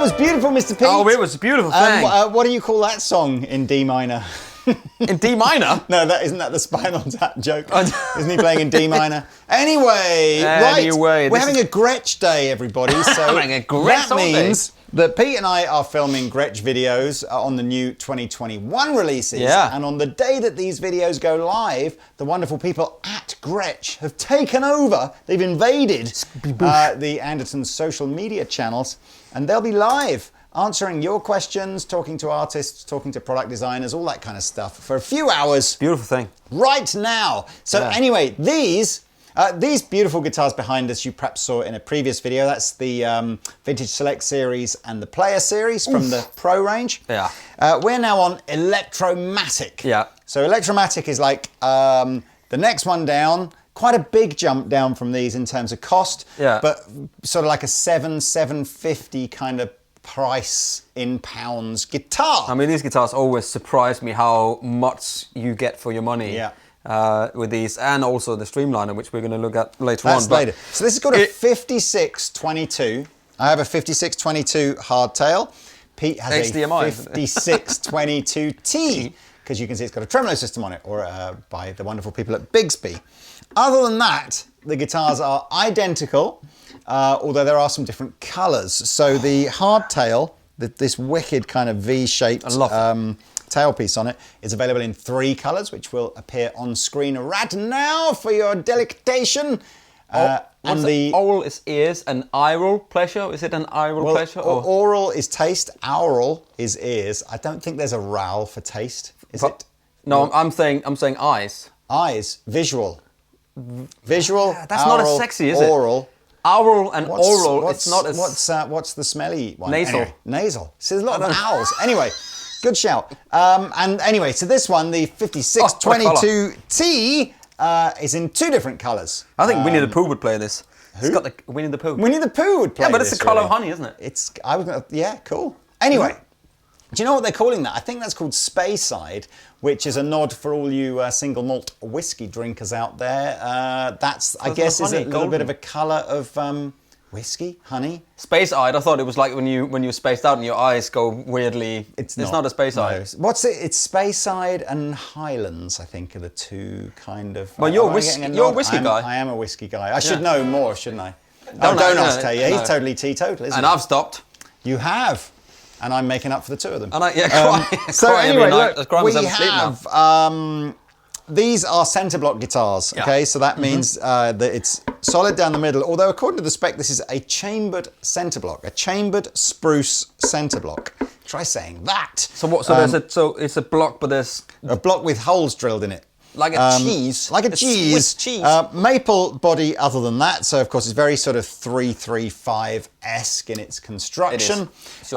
That was beautiful, Mr. Pete. Oh, it was a beautiful thing. What do you call that song in D minor? In D minor? No, isn't that the Spinal Tap joke? Isn't he playing in D minor? Anyway, we're having a Gretsch day, everybody. So having a Gretsch that means that Pete and I are filming Gretsch videos on the new 2021 releases. Yeah. And on the day that these videos go live, the wonderful people at Gretsch have taken over. They've invaded the Andertons social media channels, and they'll be live answering your questions, talking to artists, talking to product designers, all that kind of stuff for a few hours. Beautiful thing. Right now. So anyway, these beautiful guitars behind us you perhaps saw in a previous video. That's the Vintage Select series and the Player series from the Pro range. Yeah. We're now on Electromatic. Yeah. So Electromatic is like the next one down. Quite a big jump down from these in terms of cost. Yeah. But sort of like a $750 kind of price in pounds guitar. I mean, these guitars always surprise me how much you get for your money. Yeah. With these, and also the Streamliner, which we're going to look at later That's on. later. So this has got a 5622. I have a 5622 hardtail. Pete has HDMI, a 5622T, because you can see it's got a tremolo system on it, or by the wonderful people at Bigsby. Other than that, the guitars are identical, although there are some different colours. So the hardtail, this wicked kind of V-shaped tailpiece on it, is available in 3 colours, which will appear on screen right now for your delectation. And the oral is ears and oral pleasure. Is it an oral pleasure? Or? Oral is taste. Aural is ears. I don't think there's a RAL for taste. Is it? No, I'm saying eyes. Eyes. Visual. Visual. That's aural, not as sexy, is oral. it? Oral and oral. It's not as. What's the smelly one? Nasal. Anyway, nasal. So there's a lot of owls. Anyway. Good shout. And anyway, so this one, the 5622T, is in 2 different colours. I think Winnie the Pooh would play this. Who? It's got the Winnie the Pooh. Winnie the Pooh would play this. Yeah, but it's the colour of honey, isn't it? Yeah, cool. Anyway, do you know what they're calling that? I think that's called Speyside, which is a nod for all you single malt whiskey drinkers out there. That's, I guess, is a little bit of a colour of whiskey, honey. Space-eyed. I thought it was like when you're spaced out and your eyes go weirdly. It's not a space-eyed. No. What's it? It's Speyside and Highlands, I think, are the 2 kind of. Well, you're a whiskey guy. I am a whiskey guy. I should know more, shouldn't I? Don't ask Tay. Yeah, he's totally teetotal, isn't he? And I've stopped. You have. And I'm making up for the 2 of them. And so anyway, look, we have. These are centre block guitars, okay? So that means that it's solid down the middle, although according to the spec, this is a chambered centre block, a chambered spruce centre block. Try saying that. So what? So it's a block, but there's a block with holes drilled in it. Like a cheese. Like a cheese. Swiss cheese. Maple body other than that. So, of course, it's very sort of 335-esque in its construction. It is.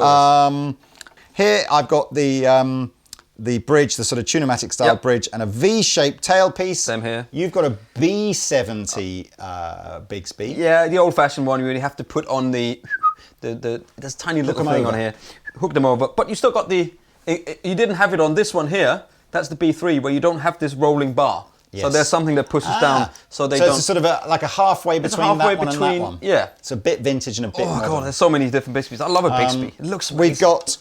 Here I've got the bridge, the sort of Tunematic style bridge, and a V-shaped tailpiece. Same here. You've got a B70 Bigsby. Yeah, the old-fashioned one. You really have to put on there's tiny little thing on here. Hook them over. But you still got you didn't have it on this one here. That's the B3, where you don't have this rolling bar. Yes. So there's something that pushes down, so they don't. So it's sort of like a halfway between that one and that one. Yeah. It's a bit vintage and a bit modern. Oh god, there's so many different Bigsbys. I love a Bigsby. It looks amazing. We've got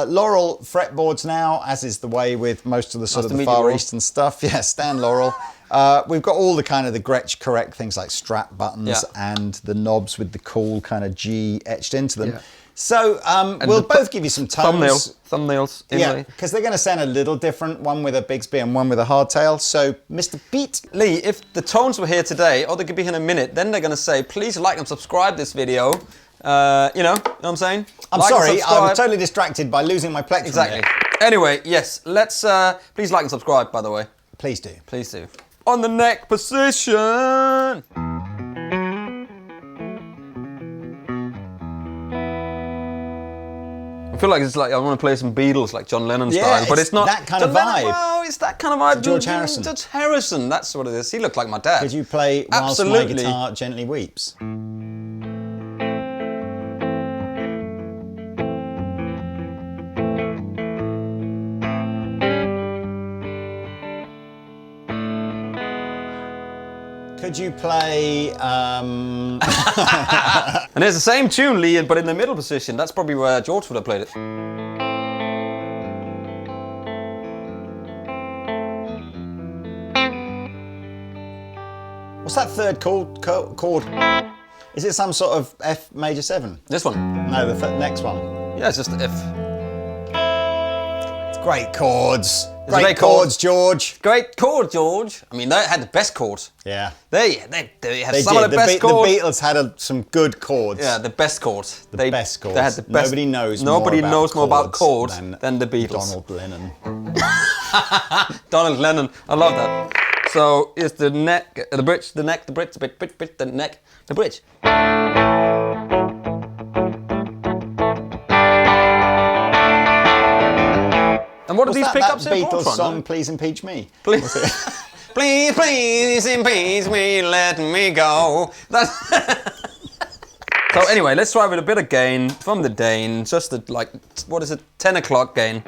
Laurel fretboards now, as is the way with most of the sort of the Far Eastern stuff. Yeah, Stan Laurel. We've got all the kind of the Gretsch correct things like strap buttons and the knobs with the cool kind of G etched into them. Yeah. So we'll both give you some tones. Thumbnails. Yeah, because they're going to sound a little different, one with a Bigsby and one with a hardtail. So, Mr. Pete. Lee, if the tones were here today, or they could be here in a minute, then they're going to say, please like and subscribe this video. You know what I'm saying? I'm sorry, I was totally distracted by losing my plectrum. Exactly. Anyway, yes, let's, please like and subscribe, by the way. Please do. Please do. On the neck position. I feel like it's like I want to play some Beatles, like John Lennon style, but it's not that kind of vibe. Well, it's that kind of vibe. George Harrison. George Harrison, that's what it is. He looked like my dad. Could you play Whilst My Guitar Gently Weeps? Could you play... And it's the same tune, Lee, but in the middle position. That's probably where George would have played it. What's that third chord? Is it some sort of F major 7? This one? No, the next one. Yeah, it's just F. It's great chords. It's Great chords, George. Great chord, George. I mean, they had the best chords. Yeah. They had some of the best chords. The Beatles had some good chords. Yeah, the best chords. The best chords. They had the best. Nobody knows more about chords than the Beatles. Donald Lennon. Donald Lennon. I love that. So it's the neck, the bridge, the neck, the bridge, the bridge, the neck, the bridge. And what are these pickups that here Beatles for? song, Please Impeach Me? Please, please, please impeach me, let me go. So anyway, let's try with a bit of gain from the Dane. Just a, like, what is it, 10 o'clock gain.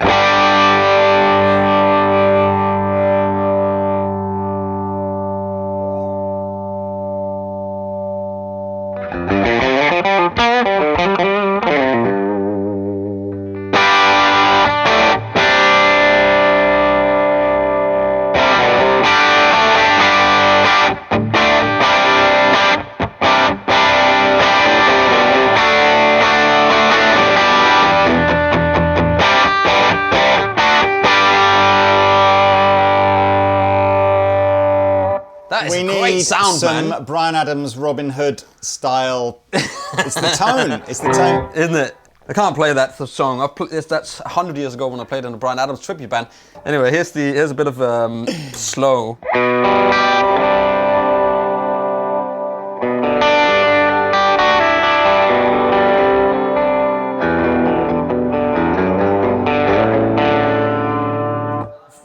That is a great sound, some man. Bryan Adams, Robin Hood style. It's the tone. It's the tone. Isn't it? I can't play that song. That's 100 years ago when I played in the Bryan Adams tribute band. Anyway, here's a bit of slow.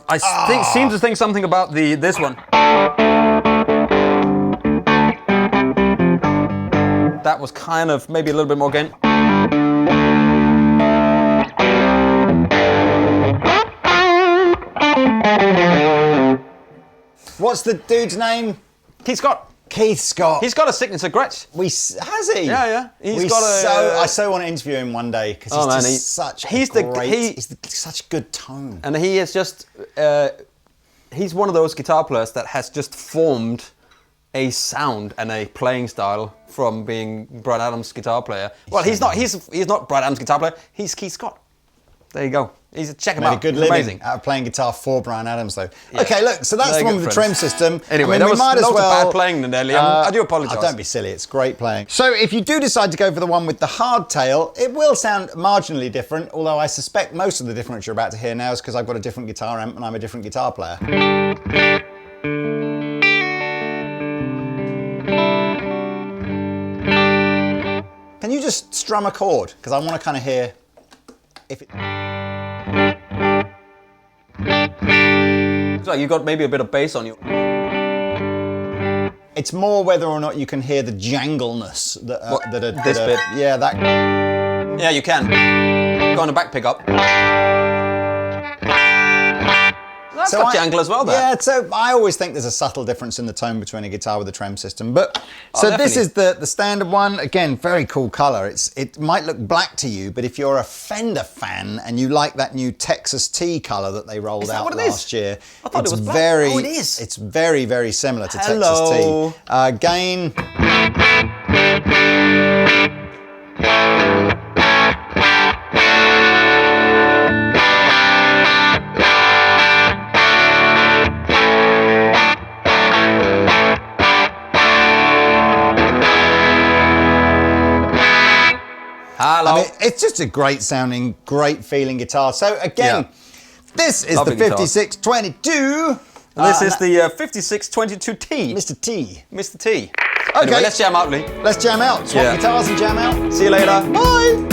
I seem to think something about this one. That was kind of maybe a little bit more gain. What's the dude's name? Keith Scott. Keith Scott. He's got a signature Gretsch. Has he? Yeah. I so want to interview him one day because he's such such good tone. And he is just he's one of those guitar players that has just formed a sound and a playing style from being Bryan Adams' guitar player. Well, he's not Bryan Adams' guitar player. He's Keith Scott. There you go. Check him out. Made a good He's living amazing. out of playing guitar for Bryan Adams, though. Yeah. Okay, look, so that's the one with the trem system. Anyway, we might as well. Bad playing, Nelly. I do apologise. Don't be silly. It's great playing. So if you do decide to go for the one with the hardtail, it will sound marginally different. Although I suspect most of the difference you're about to hear now is because I've got a different guitar amp and I'm a different guitar player. Can you just strum a chord? Because I want to kind of hear if it. It's like you got maybe a bit of bass on you. It's more whether or not you can hear the jangleness that this bit. Yeah, that. Yeah, you can. Go on the back pickup. That's got jangle as well, there. Yeah, so I always think there's a subtle difference in the tone between a guitar with a trem system. But so definitely. This is the standard one. Again, very cool colour. It might look black to you, but if you're a Fender fan and you like that new Texas Tea colour that they rolled out last year, I thought it was black. very. Oh, it is. It's very, very similar to Hello. Texas Tea. Gain. Hello. I mean, it's just a great sounding, great feeling guitar. So again, this is Lovely the 5622. This is the 5622T. Mr. T. Mr. T. Okay. Anyway, let's jam out, Lee. Let's jam out. Swap guitars and jam out. See you later. Bye.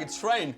like a train.